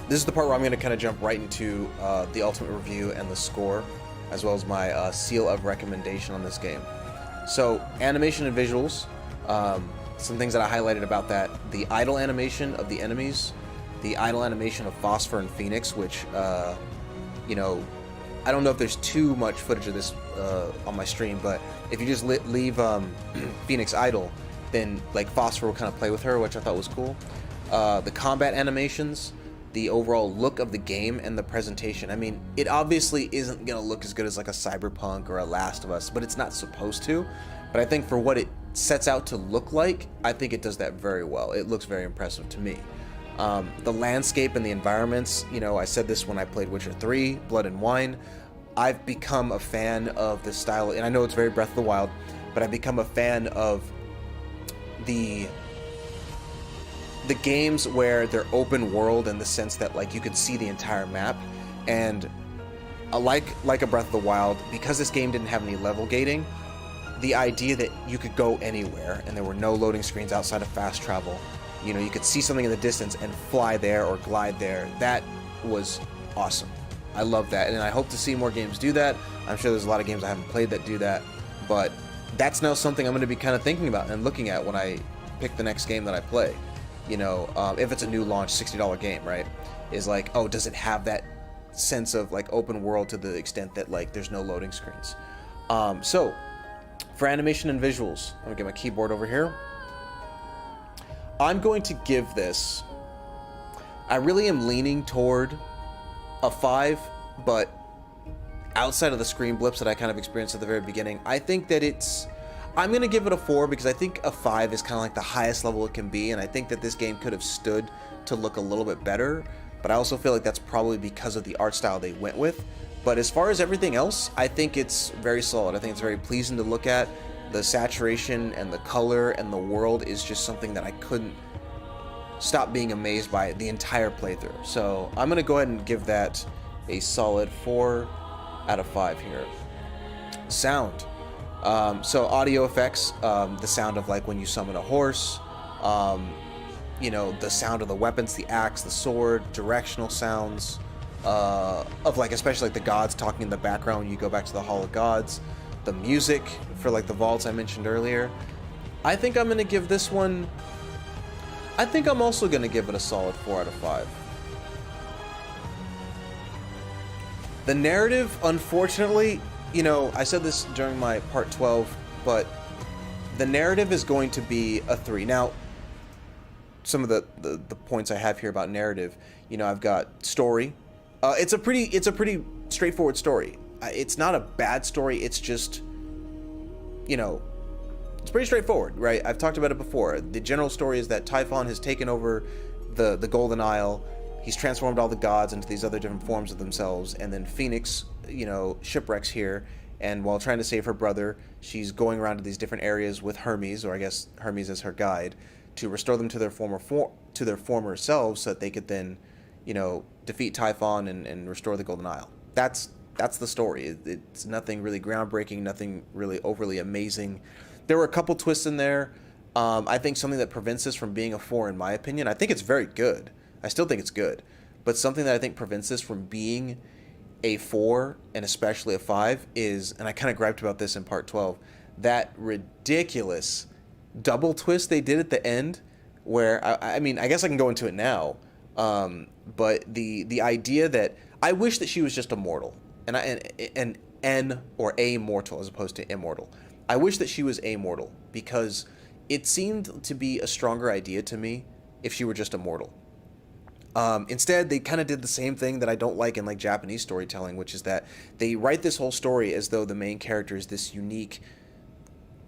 this is the part where I'm going to kind of jump right into the ultimate review and the score, as well as my seal of recommendation on this game. So, animation and visuals, some things that I highlighted about that: the idle animation of the enemies, the idle animation of Phosphor and Phoenix, which, you know, I don't know if there's too much footage of this on my stream, but if you just leave Phoenix idle, then like Phosphor will kind of play with her, which I thought was cool. The combat animations, the overall look of the game, and the presentation. I mean, it obviously isn't gonna look as good as like a Cyberpunk or a Last of Us, but it's not supposed to. But I think for what it sets out to look like, I think it does that very well. It looks very impressive to me. The landscape and the environments, you know, I said this when I played Witcher 3, Blood and Wine. I've become a fan of this style, and I know it's very Breath of the Wild, but I've become a fan of the games where they're open world in the sense that like you could see the entire map. And like a Breath of the Wild, because this game didn't have any level gating, the idea that you could go anywhere and there were no loading screens outside of fast travel, you know, you could see something in the distance and fly there or glide there, that was awesome. I love that, and I hope to see more games do that. I'm sure there's a lot of games I haven't played that do that, but that's now something I'm going to be kind of thinking about and looking at when I pick the next game that I play. You know, if it's a new launch $60 game, right, is like, oh, does it have that sense of like open world to the extent that like there's no loading screens? So for animation and visuals, I'm gonna get my keyboard over here. I'm going to give this, I really am leaning toward a 5, but outside of the screen blips that I kind of experienced at the very beginning, I think that I'm going to give it a 4 because I think a 5 is kind of like the highest level it can be, and I think that this game could have stood to look a little bit better, but I also feel like that's probably because of the art style they went with. But as far as everything else, I think it's very solid. I think it's very pleasing to look at. The saturation and the color and the world is just something that I couldn't stop being amazed by the entire playthrough. So I'm going to go ahead and give that a solid 4 out of 5 here. Sound. So audio effects, the sound of like when you summon a horse, you know, the sound of the weapons, the axe, the sword, directional sounds, of like especially like the gods talking in the background when you go back to the Hall of Gods, the music for like the vaults I mentioned earlier. I think I'm going to give this one, I think I'm also going to give it a solid 4 out of 5. The narrative, unfortunately, you know, I said this during my part 12, but the narrative is going to be a 3. Now, some of the points I have here about narrative, you know, I've got story. It's a pretty straightforward story. It's not a bad story. It's just, you know, it's pretty straightforward, right? I've talked about it before. The general story is that Typhon has taken over the Golden Isle. He's transformed all the gods into these other different forms of themselves, and then Phoenix, you know, shipwrecks here, and while trying to save her brother, she's going around to these different areas with Hermes, or I guess Hermes as her guide, to restore them to their former selves, so that they could then, you know, defeat Typhon and restore the Golden Isle. That's the story. It's nothing really groundbreaking, nothing really overly amazing. There were a couple twists in there. I think something that prevents this from being a 4, in my opinion. I think it's very good. I still think it's good, but something that I think prevents this from being a 4 and especially a 5 is, and I kind of griped about this in part 12, that ridiculous double twist they did at the end, where I mean, I guess I can go into it now, but the idea that I wish that she was just immortal, and N or a mortal as opposed to immortal. I wish that she was amortal, because it seemed to be a stronger idea to me if she were just immortal. Instead, they kind of did the same thing that I don't like in like Japanese storytelling, which is that they write this whole story as though the main character is this unique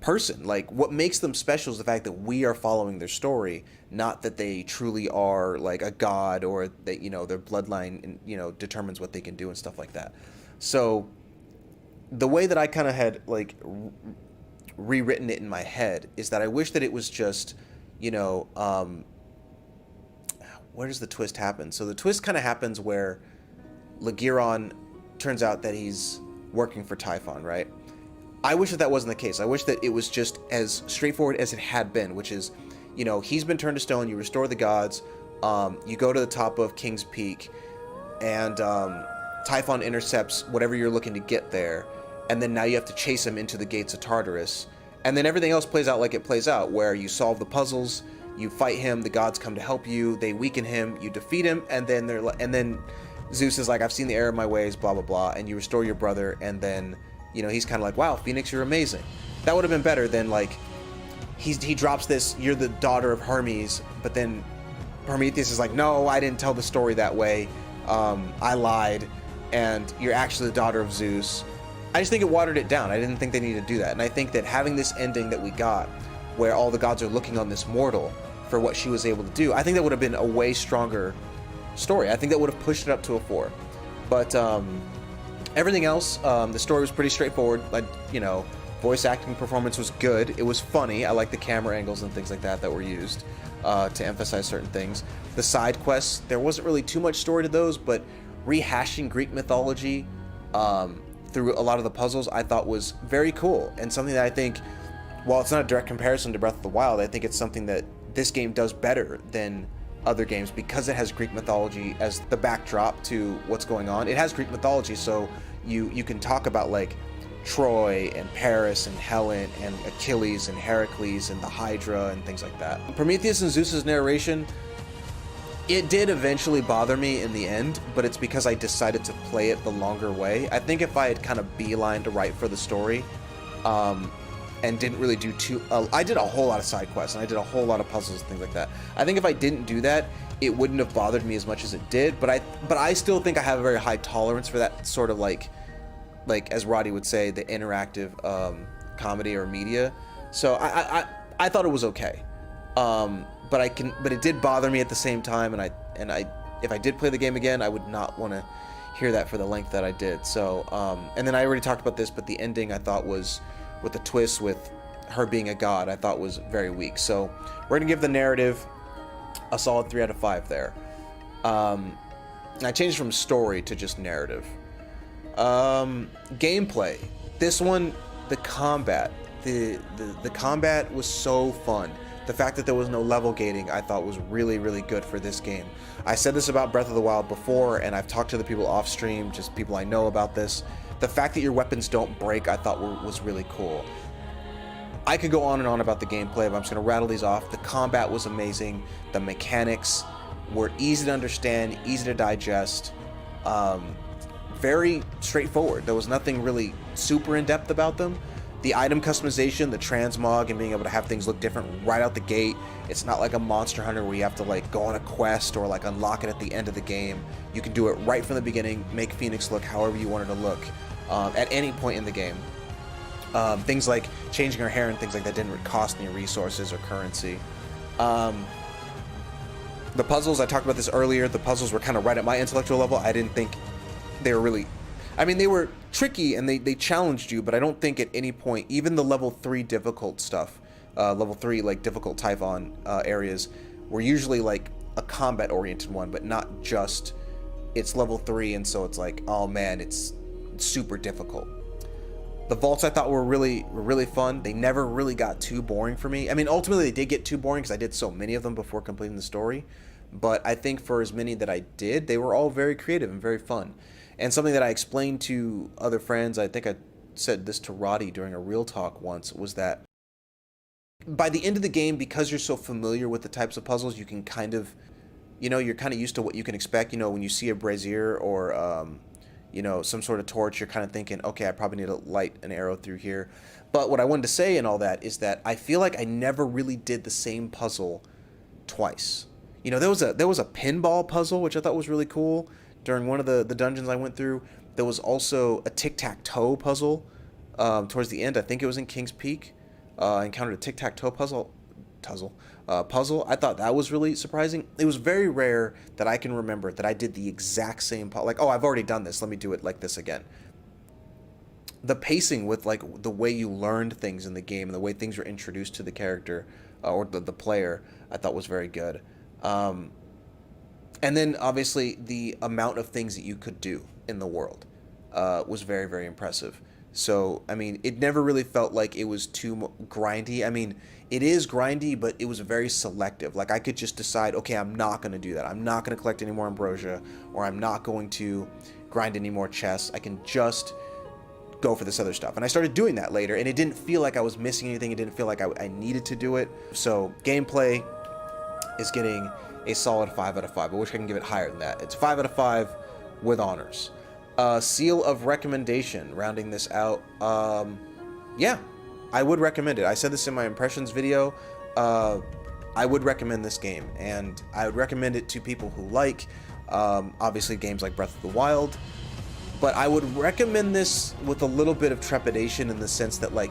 person. Like, what makes them special is the fact that we are following their story, not that they truly are like a god, or that, you know, their bloodline, you know, determines what they can do and stuff like that. So the way that I kind of had like rewritten it in my head is that I wish that it was just, you know, where does the twist happen? So the twist kind of happens where Lagiron turns out that he's working for Typhon, right? I wish that that wasn't the case. I wish that it was just as straightforward as it had been, which is, you know, he's been turned to stone, you restore the gods, You go to the top of King's Peak, and Typhon intercepts whatever you're looking to get there, and then now you have to chase him into the gates of Tartarus, and then everything else plays out like it plays out, where you solve the puzzles, you fight him, the gods come to help you, they weaken him, you defeat him, and then Zeus is like, I've seen the error of my ways, blah blah blah, and you restore your brother, and then he's kind of like, wow, Phoenix, you're amazing. That would have been better than like he drops this, you're the daughter of Hermes, but then Prometheus is like, no, I didn't tell the story that way. I lied, and you're actually the daughter of Zeus. I just think it watered it down. I didn't think they needed to do that. And I think that having this ending that we got, where all the gods are looking on this mortal for what she was able to do, I think that would have been a way stronger story. I think that would have pushed it up to a 4. But everything else, the story was pretty straightforward. Like, voice acting performance was good. It was funny. I like the camera angles and things like that were used to emphasize certain things. The side quests, there wasn't really too much story to those, but rehashing Greek mythology through a lot of the puzzles I thought was very cool, and something that I think, while it's not a direct comparison to Breath of the Wild, I think it's something that this game does better than other games because it has Greek mythology as the backdrop to what's going on. It has Greek mythology, so you can talk about like Troy and Paris and Helen and Achilles and Heracles and the Hydra and things like that. Prometheus and Zeus's narration, it did eventually bother me in the end, but it's because I decided to play it the longer way. I think if I had kind of beelined right for the story, and didn't really do I did a whole lot of side quests, and I did a whole lot of puzzles and things like that. I think if I didn't do that, it wouldn't have bothered me as much as it did, but I still think I have a very high tolerance for that sort of like as Roddy would say, the interactive comedy or media. So I thought it was okay. But it did bother me at the same time, and I if I did play the game again, I would not want to hear that for the length that I did. So and then I already talked about this, but the ending I thought was, with the twist with her being a god, I thought was very weak. So we're gonna give the narrative a solid 3 out of 5 there. I changed from story to just narrative. Gameplay. This one, the combat. The combat was so fun. The fact that there was no level gating, I thought was really, really good for this game. I said this about Breath of the Wild before, and I've talked to the people off stream, just people I know about this. The fact that your weapons don't break, I thought was really cool. I could go on and on about the gameplay, but I'm just going to rattle these off. The combat was amazing. The mechanics were easy to understand, easy to digest, very straightforward. There was nothing really super in-depth about them. The item customization, the transmog, and being able to have things look different right out the gate. It's not like a Monster Hunter where you have to like go on a quest or like unlock it at the end of the game. You can do it right from the beginning, make Phoenix look however you want it to look at any point in the game. Things like changing her hair and things like that didn't cost any resources or currency. The puzzles, I talked about this earlier, the puzzles were kind of right at my intellectual level. I didn't think they were really... I mean, they were tricky and they challenged you, but I don't think at any point, even the level 3 difficult stuff, level 3 like difficult Typhon areas, were usually like a combat-oriented one, but not just it's level 3 and so it's like, oh man, it's super difficult. The vaults I thought were really fun. They never really got too boring for me. I mean, ultimately they did get too boring because I did so many of them before completing the story, but I think for as many that I did, they were all very creative and very fun. And something that I explained to other friends, I think I said this to Roddy during a real talk once, was that by the end of the game, because you're so familiar with the types of puzzles, you can kind of, you're kind of used to what you can expect. When you see a brazier or, some sort of torch, you're kind of thinking, okay, I probably need to light an arrow through here. But what I wanted to say in all that is that I feel like I never really did the same puzzle twice. There was a pinball puzzle, which I thought was really cool. During one of the dungeons I went through, there was also a tic-tac-toe puzzle towards the end. I think it was in King's Peak. I encountered a tic-tac-toe puzzle. I thought that was really surprising. It was very rare that I can remember that I did the exact same puzzle. Like, oh, I've already done this. Let me do it like this again. The pacing with like the way you learned things in the game and the way things were introduced to the character or the player, I thought was very good. And then, obviously, the amount of things that you could do in the world was very, very impressive. So, I mean, it never really felt like it was too grindy. I mean, it is grindy, but it was very selective. Like, I could just decide, okay, I'm not going to do that. I'm not going to collect any more ambrosia, or I'm not going to grind any more chests. I can just go for this other stuff. And I started doing that later, and it didn't feel like I was missing anything. It didn't feel like I needed to do it. So, gameplay is getting a solid 5 out of 5. I wish I can give it higher than that. It's 5 out of 5 with honors. Seal of recommendation, rounding this out. Yeah, I would recommend it. I said this in my impressions video. I would recommend this game, and I would recommend it to people who like, obviously, games like Breath of the Wild. But I would recommend this with a little bit of trepidation, in the sense that, like,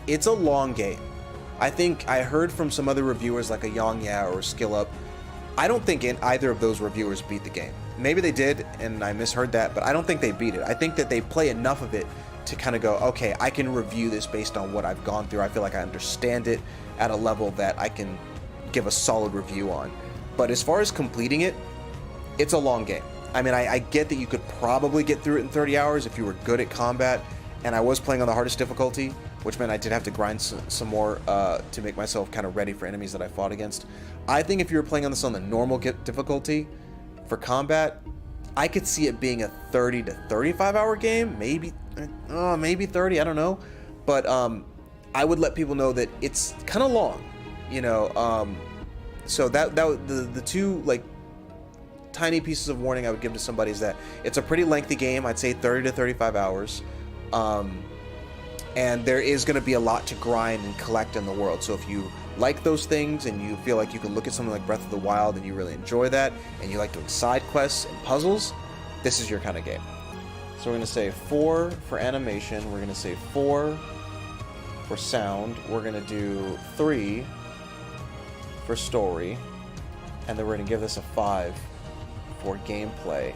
it's a long game. I think I heard from some other reviewers, like a Yang Ya or Skill Up. I don't think either of those reviewers beat the game. Maybe they did, and I misheard that, but I don't think they beat it. I think that they play enough of it to kind of go, okay, I can review this based on what I've gone through. I feel like I understand it at a level that I can give a solid review on. But as far as completing it, it's a long game. I mean, I get that you could probably get through it in 30 hours if you were good at combat, and I was playing on the hardest difficulty, which meant I did have to grind some more to make myself kind of ready for enemies that I fought against. I think if you were playing on this on the normal difficulty for combat, I could see it being a 30 to 35 hour game, maybe 30, I don't know. But I would let people know that it's kind of long, you know. So that the two, like, tiny pieces of warning I would give to somebody is that it's a pretty lengthy game. I'd say 30 to 35 hours. And there is going to be a lot to grind and collect in the world. So if you like those things and you feel like you can look at something like Breath of the Wild and you really enjoy that, and you like doing side quests and puzzles, this is your kind of game. So we're going to say 4 for animation. We're going to say 4 for sound. We're going to do 3 for story. And then we're going to give this a 5 for gameplay.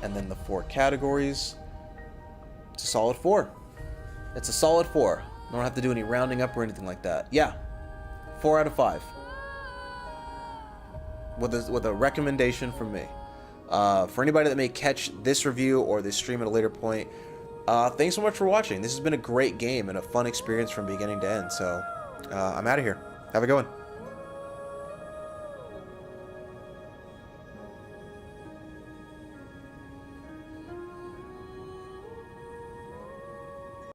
And then the 4 categories, it's a solid 4. It's a solid 4. I don't have to do any rounding up or anything like that. Yeah, 4 out of 5. With a recommendation from me. For anybody that may catch this review or this stream at a later point, thanks so much for watching. This has been a great game and a fun experience from beginning to end. So I'm out of here. Have a good one.